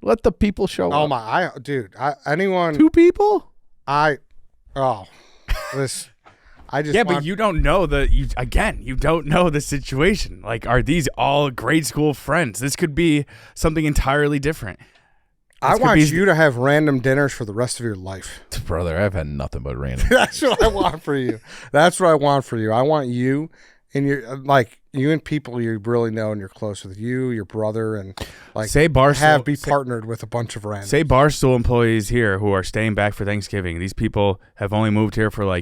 Let the people show up. Oh my, anyone 2 people? This. But you don't know you don't know the situation. Like, are these all grade school friends? This could be something entirely different. I want you to have random dinners for the rest of your life. Brother, I've had nothing but random. That's what I want for you. That's what I want for you. I want you and you and people you really know and you're close with, your brother, and be partnered with a bunch of randoms. Say Barstool employees here who are staying back for Thanksgiving. These people have only moved here or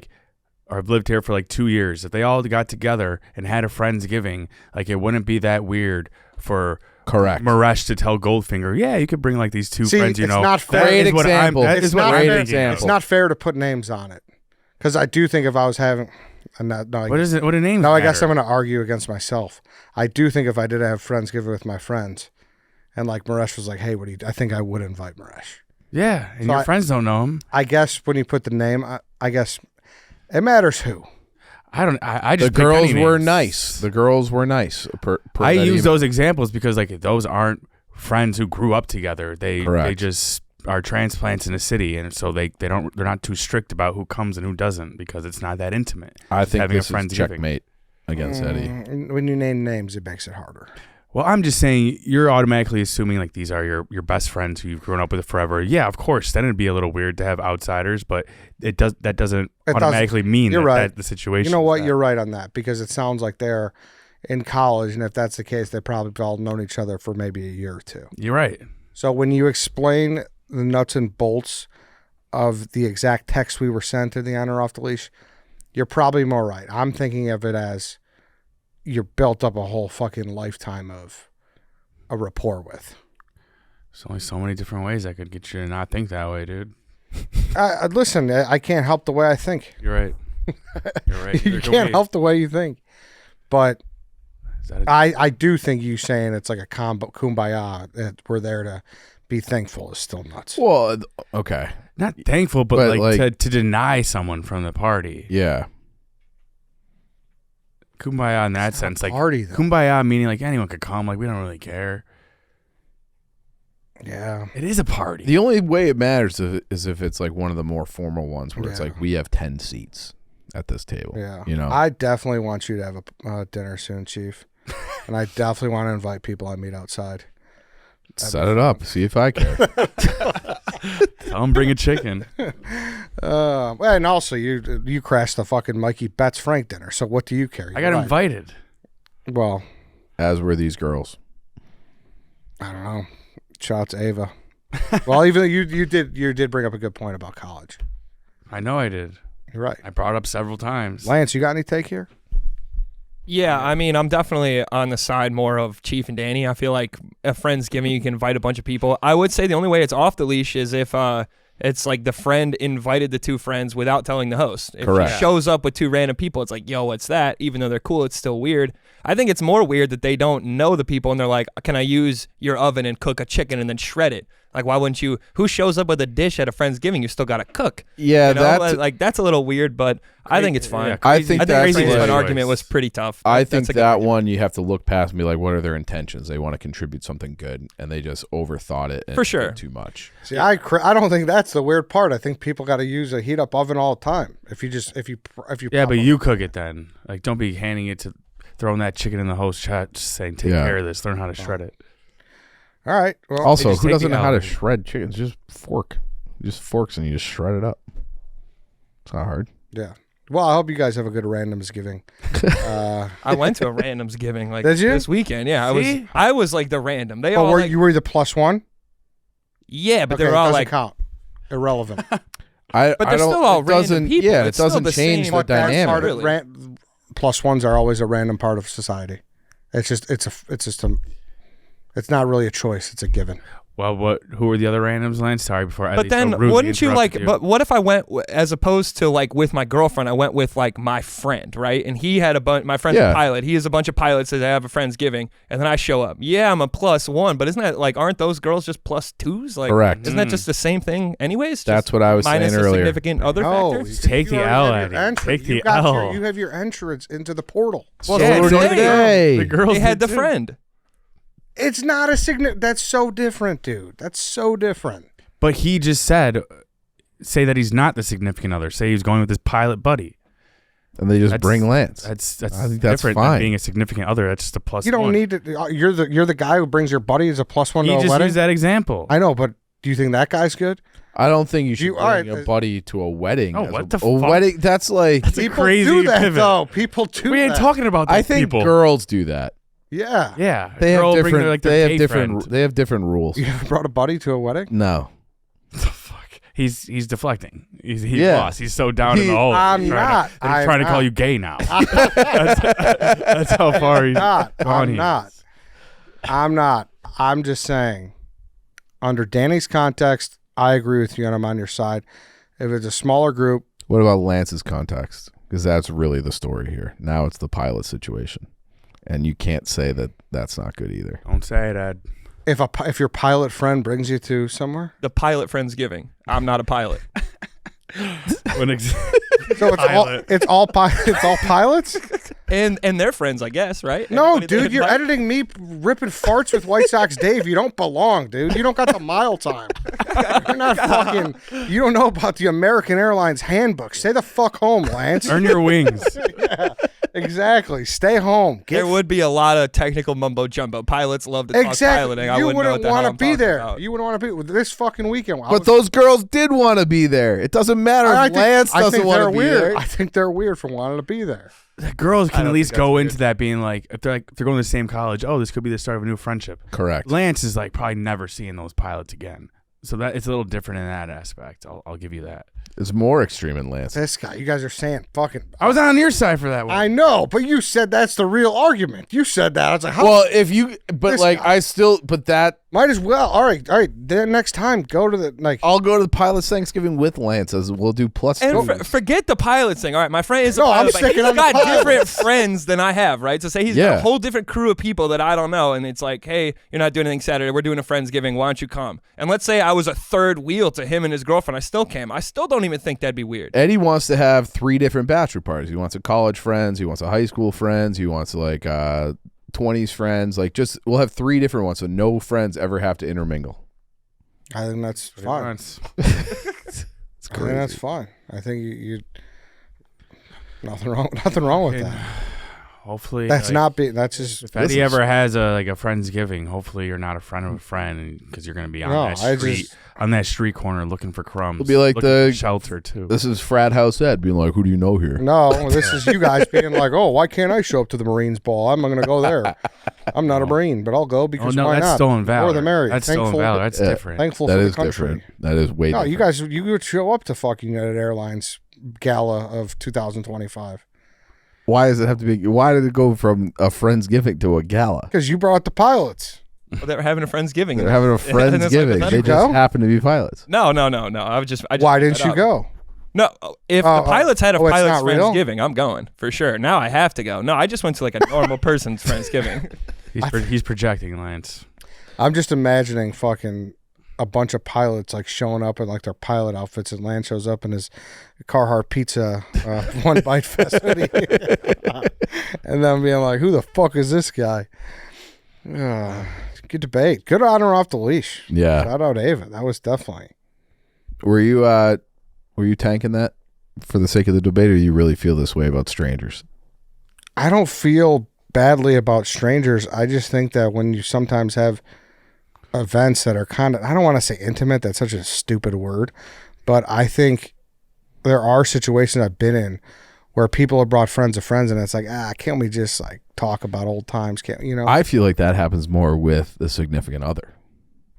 have lived here for 2 years. If they all got together and had a Friendsgiving, it wouldn't be that weird for Maresh to tell Goldfinger, yeah, you could bring these 2 friends. It's not fair. Great example. It's not fair to put names on it, because I do think if I was having, what is it? What a name? No, I guess I'm going to argue against myself. I do think if I did have Friendsgiving with my friends, and Maresh was like, hey, I think I would invite Maresh. Yeah, and your friends don't know him. I guess when you put the name, I guess it matters who. I just the girls were nice. The girls were nice. I use those examples because those aren't friends who grew up together. They just are transplants in a city, and so they're not too strict about who comes and who doesn't because it's not that intimate. I think having this is checkmate against Eddie. When you name names, it makes it harder. Well, I'm just saying you're automatically assuming these are your best friends who you've grown up with forever. Yeah, of course. Then it'd be a little weird to have outsiders, but that doesn't automatically mean that the situation. You know what? You're right on that, because it sounds like they're in college, and if that's the case, they probably all known each other for maybe a year or 2. You're right. So when you explain the nuts and bolts of the exact text we were sent in the On or Off the Leash, you're probably more right. I'm thinking of it as you're built up a whole fucking lifetime of a rapport with. There's only so many different ways I could get you to not think that way, dude. Listen, I can't help the way I think. You're right. You're right. You can't help the way you think. But I do think you saying it's like a kumbaya, that we're there to be thankful, is still nuts. Well, okay. Not thankful, but to deny someone from the party. Yeah. Kumbaya in that sense. Party, kumbaya meaning anyone could come. We don't really care. Yeah. It is a party. The only way it matters is if it's one of the more formal ones where it's we have 10 seats at this table. Yeah. I definitely want you to have a dinner soon, Chief. And I definitely want to invite people I meet outside. Set it up. See if I care. Tell them bring a chicken. And also, you crashed the fucking Mikey Betts Frank dinner, so what do you care? I got invited. Well. As were these girls. I don't know. Shout out to Ava. Well, even you did bring up a good point about college. I know I did. You're right. I brought it up several times. Lance, you got any take here? Yeah, I mean, I'm definitely on the side more of Chief and Danny. I feel like a Friendsgiving, you can invite a bunch of people. I would say the only way it's off the leash is if it's the friend invited the 2 friends without telling the host. If Correct. He shows up with 2 random people, it's yo, what's that? Even though they're cool, it's still weird. I think it's more weird that they don't know the people and they're like, can I use your oven and cook a chicken and then shred it? Why wouldn't you? Who shows up with a dish at a Friendsgiving? You still got to cook. Yeah, that's a little weird, but I think it's fine. Yeah, I think Crazy's argument was pretty tough. I think that one you have to look past and be what are their intentions? They want to contribute something good, and they just overthought it and for sure did too much. See, I don't think that's the weird part. I think people got to use a heat up oven all the time. If you yeah, but you cook it then. Don't be handing it to throwing that chicken in the host chat, just saying take care of this. Learn how to shred it. All right. Well, also, who doesn't know how to shred chickens? Just forks and you just shred it up. It's not hard. Yeah. Well, I hope you guys have a good randomsgiving. I went to a randomsgiving Did you? this weekend. Yeah, I was the random. They all you were the +1? Yeah, but okay, they were all doesn't count. Irrelevant. But they're still all random people. Yeah, it doesn't change the dynamic. Really. +1s are always a random part of society. It's not really a choice. It's a given. Well, who were the other randoms, Lance? Sorry, before I. But then, wouldn't you like? But what if I went as opposed to like with my girlfriend? I went with like my friend, right? And he had my friend's a pilot. He has a bunch of pilots that have a Friendsgiving, and then I show up. Yeah, I'm a +1, but isn't that like? Aren't those girls just +2s? Like, correct. Isn't that just the same thing, anyways? That's what I was saying earlier. Minus a significant other factor. Take the L, Eddie. Take the L. You have your entrance into the portal. Well, The girls they had the too. friend. It's not a significant. That's so different, dude. That's so different. But he just say that he's not the significant other. Say he's going with his pilot buddy. And they just bring Lance. That's I think that's different fine. than being a significant other. That's just a +1. You don't need to. You're the guy who brings your buddy as a +1 He to a just wedding. used that example. I know, but do you think that guy's good? I don't think you should all bring right, a buddy to a wedding. Oh, as what a, the a fuck? wedding? That's like That's a People crazy do that pivot. though. People do. We ain't that. talking about those I think people. girls do that. Yeah. Yeah, They girl have bring different. their, like, their they have gay different. friend. They have different rules. You ever brought a buddy to a wedding? No. Fuck. He's deflecting. He's Yeah. lost. He's so down in the hole. I'm He's not. He's trying to call you gay now. that's how far he's Not. gone. I'm not. I'm not. I'm just saying. Under Danny's context, I agree with you, and I'm on your side. If it's a smaller group, What about Lance's context? Because that's really the story here. Now it's the pilot situation, and you can't say that that's not good either. Don't say it, Ed. if your pilot friend brings you to somewhere, The pilot Friendsgiving. I'm not a pilot. so it's all pilots. And their friends, I guess, right? No, Everybody that dude, you're invite- editing me ripping farts with White Sox Dave. You don't belong, dude. You don't got the mile time. You're not fucking. You don't know about the American Airlines handbook. Stay the fuck home, Lance. Earn your wings. Yeah, exactly. Stay home. There would be a lot of technical mumbo jumbo. Pilots love to talk Exactly. piloting. I You wouldn't know wouldn't what the hell want I'm to be talking there. about. You wouldn't want to be this fucking weekend. But those girls did want to be there. It doesn't matter if Lance doesn't want to be weird. there. I think they're weird for wanting to be there. The girls I can don't at least think go that's into that being like if they're going to the same college. Oh, this could be the start of a new friendship. Correct. Lance is like probably never seeing those pilots again. So that it's a little different in that aspect. I'll give you that. It's more extreme in Lance. This guy, you guys are saying fucking. I was on your side for that one. I know, but you said that's the real argument. You said that. I was like, how? Well, if you, but This like, guy- I still, but that, Might as well. All right. Then next time, go to the like. I'll go to the pilot's Thanksgiving with Lance as we'll do plus And two. forget the pilot thing. All right, my friend is a No, I'm pilot, but sticking he's on the got pilot. different friends than I have, right? So say he's got Yeah. a whole different crew of people that I don't know, and it's like, hey, you're not doing anything Saturday. We're doing a Friendsgiving. Why don't you come? And let's say I was a third wheel to him and his girlfriend. I still came. I still don't even think that'd be weird. Eddie wants to have 3 different bachelor parties. He wants a college friends. He wants a high school friends. He wants like 20s friends. Like we'll have 3 different ones, so no friends ever have to intermingle. I think that's fine. It's I think crazy. that's fine. I think you nothing wrong with that. Hopefully, That's like, not be. That's just. If Eddie ever has a Friendsgiving, hopefully you're not a friend of a friend because you're going to be on No, that I street just- on that street corner looking for crumbs. It'll be like looking the- for shelter too. This is frat house Ed being like, "Who do you know here?" No, this is you guys being like, oh, why can't I show up to the Marines ball? I'm going to go there. I'm not a Marine, but I'll go Oh because no, why that's not? stolen valor. More the merrier. That's stolen Thankful- valor. That's Yeah. different. Thankful That for is the country. different. That is way No, different. you would show up to fucking United Airlines gala of 2025 Why does it have to be? Why did it go from a Friendsgiving to a gala? because you brought the pilots. Well, they were having a Friendsgiving. They're having a And it's Friendsgiving. hypothetical. They you just go? happen to be pilots. No. I just Why made didn't that you up. go? No, if Oh, the pilots had a oh, it's pilot's not real? Friendsgiving, I'm going for sure. Now I have to go. No, I just went to like a normal person's Friendsgiving. He's projecting, Lance. I'm just imagining fucking a bunch of pilots like showing up in like their pilot outfits, and Lance shows up in his Carhartt Pizza one bite fest hoodie, and then being like, "Who the fuck is this guy?" Good debate. Good on or off the leash. Yeah. Shout out Ava. That was definitely. Were you tanking that for the sake of the debate, or you really feel this way about strangers? I don't feel badly about strangers. I just think that when you sometimes have events that are kind of, I don't want to say intimate, that's such a stupid word, but I think there are situations I've been in where people have brought friends of friends, and it's like, can't we just like talk about old times? Can't you know? I feel like that happens more with the significant other.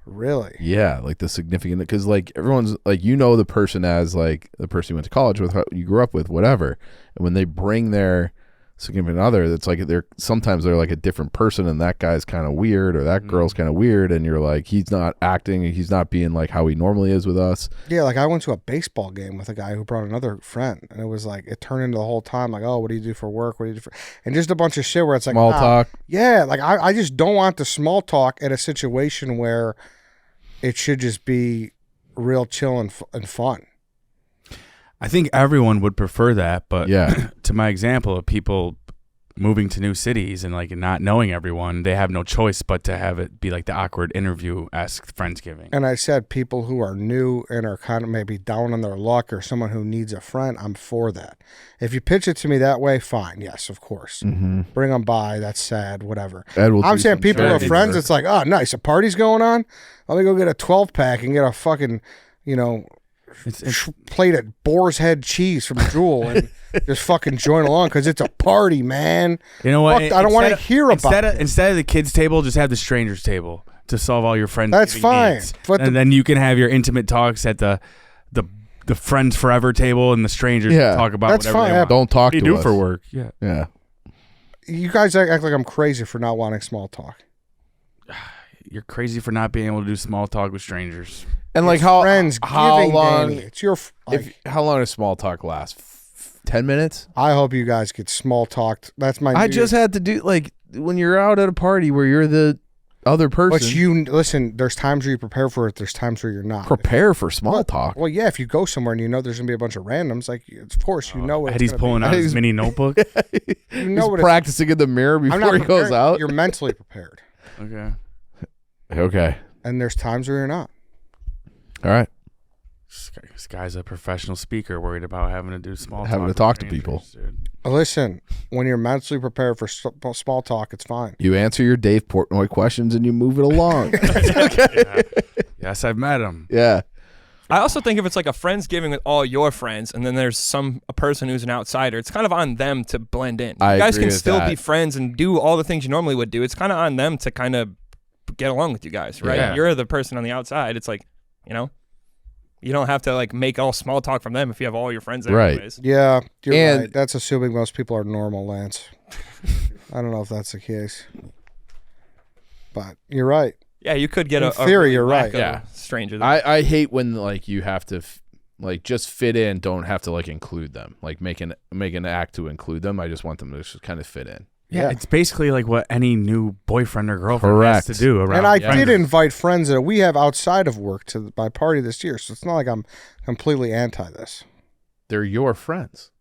Really? Yeah, like the significant, because like everyone's like, you know, the person as like the person you went to college with, you grew up with, whatever. And when they bring their significant other that's like sometimes they're like a different person, and that guy's kind of weird or that girl's kind of weird, and you're like, he's not acting, he's not being like how he normally is with us. Yeah, like I went to a baseball game with a guy who brought another friend, and it was like it turned into the whole time like, oh, what do you do for work, what do you do for, and just a bunch of shit where it's like small talk. Yeah, like I just don't want the small talk at a situation where it should just be real chill and fun. I think everyone would prefer that, but Yeah. to my example of people moving to new cities and like not knowing everyone, they have no choice but to have it be like the awkward interview-esque Friendsgiving. And I said people who are new and are kind of maybe down on their luck or someone who needs a friend, I'm for that. If you pitch it to me that way, fine. Yes, of course. Mm-hmm. Bring them by. That's sad. Whatever. I'm saying people who are friends, it's like, oh, nice. A party's going on? Let me go get a 12-pack and get a fucking, plate of boar's head cheese from Jewel and just fucking join along because it's a party, man. You know what? Fuck, I don't want to hear about it. Instead of the kids' table, just have the strangers' table to solve all your friends. That's fine. Needs. But then you can have your intimate talks at the friends forever table, and the strangers talk about that's whatever fine. they want. Don't talk what to do you us. do for work. Yeah. You guys act like I'm crazy for not wanting small talk. You're crazy for not being able to do small talk with strangers. And like how how long? Danny. It's your How long does small talk last? 10 minutes? I hope you guys get small talked. That's my. I just had to do like when you're out at a party where you're the other person. But you listen. There's times where you prepare for it. There's times where you're not. Prepare for small talk. Well, yeah. If you go somewhere and you know there's gonna be a bunch of randoms, like of course you know what. Eddie's pulling out his mini notebook. You know He's what practicing in the mirror before he goes out. You're mentally prepared. Okay. And there's times where you're not. All right. This guy's a professional speaker worried about having to do small talk. Having to talk to people. Dude. Listen, when you're mentally prepared for small talk, it's fine. You answer your Dave Portnoy questions and you move it along. Yeah. Yes, I've met him. Yeah. I also think if it's like a Friendsgiving with all your friends and then there's a person who's an outsider, it's kind of on them to blend in. You guys can still be friends and do all the things you normally would do. It's kind of on them to kind of get along with you guys, right? Yeah. You're the person on the outside. It's like, you don't have to like make all small talk from them if you have all your friends there anyways. Yeah, you're right. That's assuming most people are normal, Lance. I don't know if that's the case. But you're right. Yeah, you could get in theory, you're right. Yeah. Stranger. I hate when like you have to like just fit in, don't have to like include them. Like make an act to include them. I just want them to just kind of fit in. Yeah, it's basically like what any new boyfriend or girlfriend has to do around. And I did invite friends that we have outside of work to my party this year, so it's not like I'm completely anti this. They're your friends.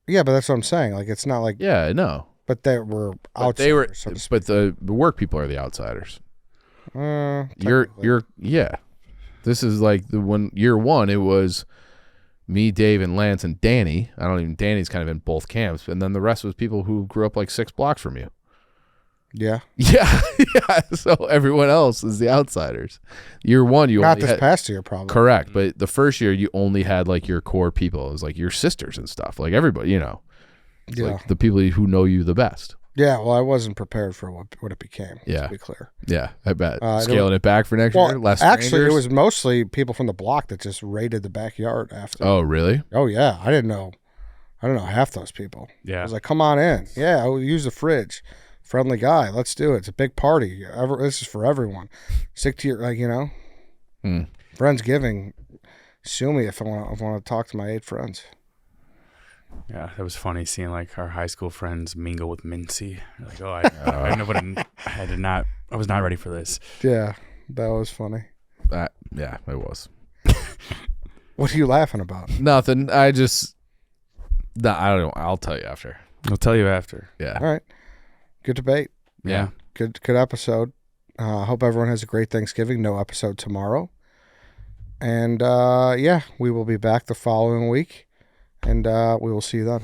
Yeah, but that's what I'm saying. Like it's not like I know. But they were outsiders. They were, but the work people are the outsiders. You're This is like year one. It was me, Dave, and Lance, and Danny. Danny's kind of in both camps. And then the rest was people who grew up like 6 blocks from you. Yeah. Yeah. Yeah. So everyone else is the outsiders. Year one, you not only this past year, probably. Correct. But the first year, you only had like your core people. It was like your sisters and stuff. Like everybody, It's like the people who know you the best. Yeah, well, I wasn't prepared for what it became. Yeah. To be clear. Yeah, I bet. Scaling it back for next year? Less actually, strangers? it was mostly people from the block that just raided the backyard after. Oh, really? Oh, yeah. I didn't know half those people. Yeah. I was like, come on in. Yeah, I'll use the fridge. Friendly guy. Let's do it. It's a big party. This is for everyone. Stick to your, Friendsgiving. Sue me if I want to talk to my 8 friends. Yeah, that was funny seeing like our high school friends mingle with Mincy. Like, I was not ready for this. Yeah, that was funny. Yeah, it was. What are you laughing about? Nothing. I don't know. I'll tell you after. I'll tell you after. Yeah. All right. Good debate. Yeah. Good episode. Hope everyone has a great Thanksgiving. No episode tomorrow. And we will be back the following week. And we will see you then.